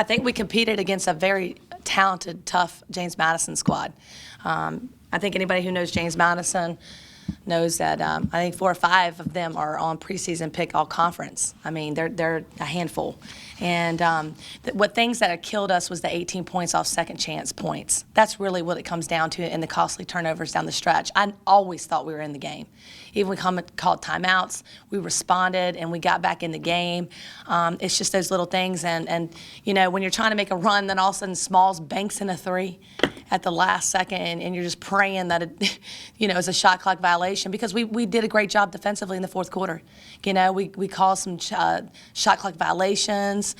I think we competed against a very talented, tough James Madison squad. I think anybody who knows James Madison knows that I think 4 or 5 of them are on preseason pick all conference. I mean, they're a handful. And what things that had killed us was the 18 points off second chance points. That's really what it comes down to in the costly turnovers down the stretch. I always thought we were in the game. Even when we called timeouts, we responded and we got back in the game. It's just those little things. And you know, when you're trying to make a run, then all of a sudden Smalls banks in a 3 at the last second, and you're just praying that it, you know, is a shot clock violation, because we did a great job defensively in the fourth quarter. You know, we caused some shot clock violations,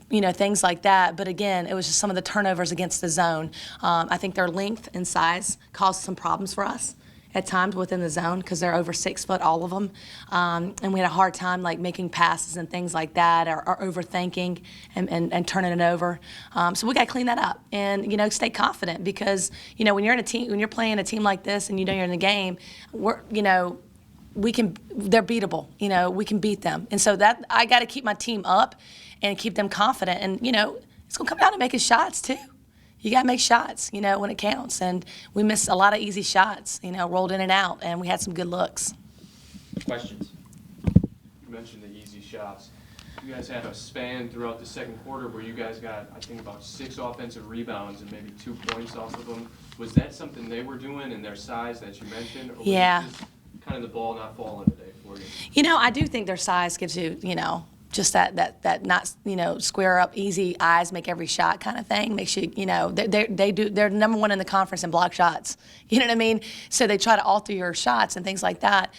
you know, things like that. But again, it was just some of the turnovers against the zone. I think their length and size caused some problems for us at times within the zone, because they're over 6 foot, all of them. And we had a hard time like making passes and things like that, or overthinking and turning it over. So we got to clean that up and, you know, stay confident, because, you know, when you're in a team, when you're playing a team like this and you know you're in the game, you know, they're beatable. You know, we can beat them. And so that I got to keep my team up and keep them confident. And, you know, it's going to come down to making shots too. You got to make shots, you know, when it counts. And we missed a lot of easy shots, you know, rolled in and out, and we had some good looks. Questions? You mentioned the easy shots. You guys had a span throughout the second quarter where you guys got, I think, about 6 offensive rebounds and maybe 2 points off of them. Was that something they were doing in their size that you mentioned? Or was it just kind of the ball not falling today for you? You know, I do think their size gives you, you know, just that not, you know, square up, easy eyes make every shot kind of thing. Makes you, you know, they're number 1 in the conference in block shots. You know what I mean? So they try to alter your shots and things like that.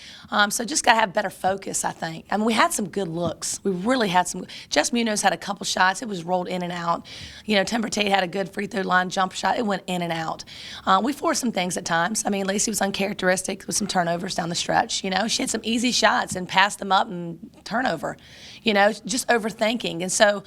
So just got to have better focus, I think. I mean, we had some good looks. We really had some. Jess Munoz had a couple shots. It was rolled in and out. You know, Timber Tate had a good free throw line jump shot. It went in and out. We forced some things at times. I mean, Lacey was uncharacteristic with some turnovers down the stretch. You know, she had some easy shots and passed them up and turnover. You know, just overthinking. And so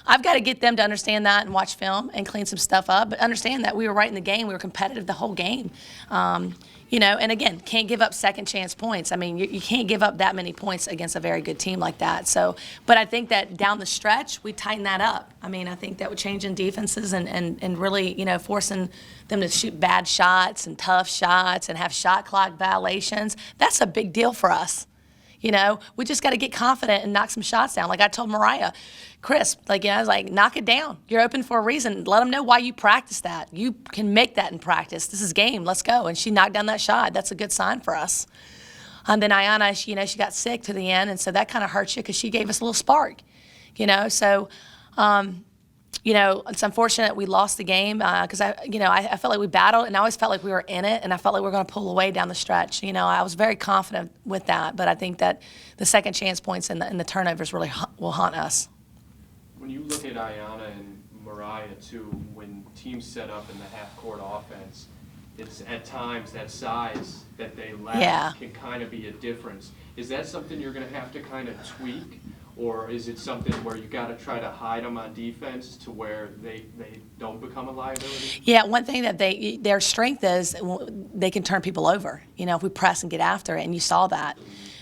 I've got to get them to understand that and watch film and clean some stuff up, but understand that we were right in the game. We were competitive the whole game. You know, and again, can't give up second chance points. I mean, you can't give up that many points against a very good team like that. So, but I think that down the stretch, we tighten that up. I mean, I think that would change in defenses and really, you know, forcing them to shoot bad shots and tough shots and have shot clock violations. That's a big deal for us. You know, we just got to get confident and knock some shots down. Like I told Mariah, Chris, like, you know, I was like, knock it down. You're open for a reason. Let them know why you practice that. You can make that in practice. This is game. Let's go. And she knocked down that shot. That's a good sign for us. And then Ayanna, she, you know, she got sick to the end, and so that kind of hurts you because she gave us a little spark, you know. So, you know, it's unfortunate we lost the game because I felt like we battled, and I always felt like we were in it, and I felt like we were going to pull away down the stretch. You know, I was very confident with that, but I think that the second chance points and the turnovers really will haunt us. When you look at Ayanna and Mariah too, when teams set up in the half-court offense, it's at times that size that they lack can kind of be a difference. Is that something you're going to have to kind of tweak? Or is it something where you got to try to hide them on defense to where they don't become a liability? Yeah, one thing that their strength is they can turn people over. You know, if we press and get after it, and you saw that.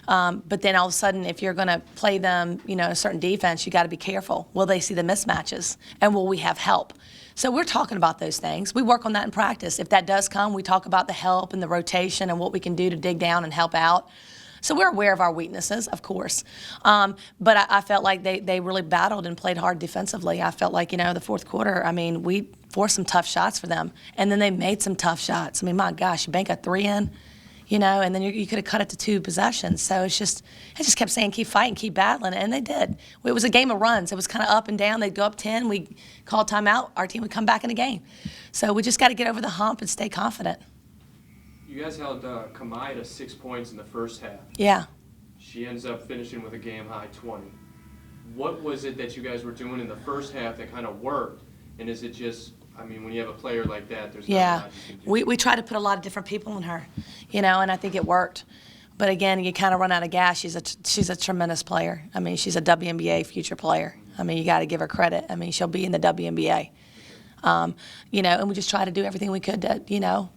But then all of a sudden, if you're going to play them, you know, a certain defense, you got to be careful. Will they see the mismatches, and will we have help? So we're talking about those things. We work on that in practice. If that does come, we talk about the help and the rotation and what we can do to dig down and help out. So we're aware of our weaknesses, of course. But I felt like they really battled and played hard defensively. I felt like, you know, the fourth quarter, I mean, we forced some tough shots for them. And then they made some tough shots. I mean, my gosh, you bank a 3 in, you know, and then you could have cut it to 2 possessions. So I just kept saying, keep fighting, keep battling. And they did. It was a game of runs. It was kind of up and down. They'd go up 10. We called timeout. Our team would come back in the game. So we just got to get over the hump and stay confident. You guys held Kamai to 6 points in the first half. Yeah. She ends up finishing with a game-high 20. What was it that you guys were doing in the first half that kind of worked? And is it just, I mean, when you have a player like that, there's not a lot you can do. We try to put a lot of different people in her, you know, and I think it worked. But again, you kind of run out of gas. She's a tremendous player. I mean, she's a WNBA future player. I mean, you got to give her credit. I mean, she'll be in the WNBA. You know, and we just try to do everything we could to, you know,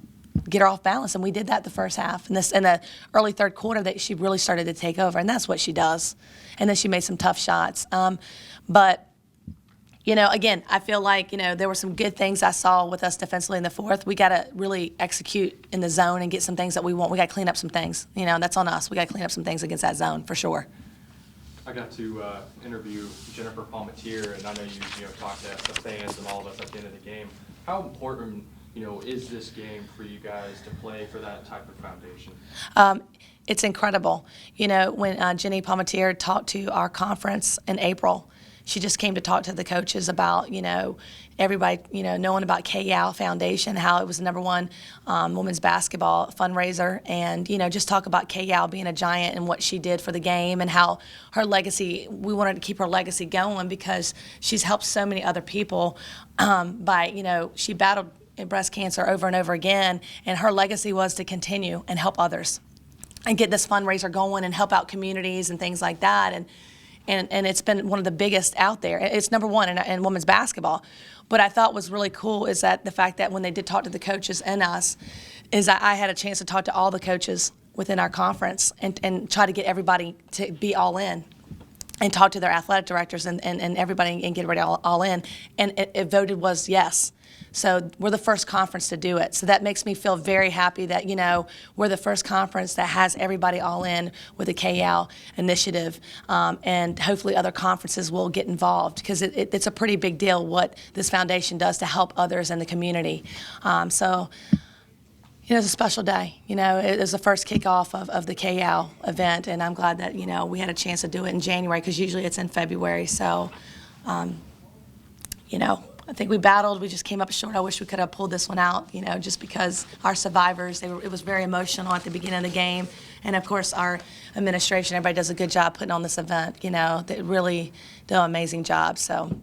get her off balance, and we did that the first half. And in the early third quarter, that she really started to take over, and that's what she does. And then she made some tough shots. But again, I feel like, there were some good things I saw with us defensively in the fourth. We got to really execute in the zone and get some things that we want. We got to clean up some things. That's on us. We got to clean up some things against that zone for sure. I got to interview Jennifer Palmatier, and I know you talked to the fans and all of us at the end of the game. How important, is this game for you guys to play for that type of foundation? It's incredible. When Jenny Palmatier talked to our conference in April, she just came to talk to the coaches about, everybody, knowing about KYAL Foundation, how it was the #1 women's basketball fundraiser, and, just talk about KYAL being a giant and what she did for the game and how her legacy, we wanted to keep her legacy going because she's helped so many other people by, she battled breast cancer over and over again, and her legacy was to continue and help others and get this fundraiser going and help out communities and things like that. And it's been one of the biggest out there. It's #1 in women's basketball. What I thought was really cool is that the fact that when they did talk to the coaches and us, is that I had a chance to talk to all the coaches within our conference and try to get everybody to be all in and talk to their athletic directors and everybody and get everybody all in. And it voted was yes. So we're the first conference to do it. So that makes me feel very happy that, we're the first conference that has everybody all in with the KYAL initiative. And hopefully other conferences will get involved because it's a pretty big deal what this foundation does to help others in the community. So it's a special day. It was the first kickoff of the KYAL event, and I'm glad that, we had a chance to do it in January because usually it's in February. So, I think we battled. We just came up short. I wish we could have pulled this one out, just because our survivors, it was very emotional at the beginning of the game. And, of course, our administration, everybody does a good job putting on this event. They really do an amazing job. So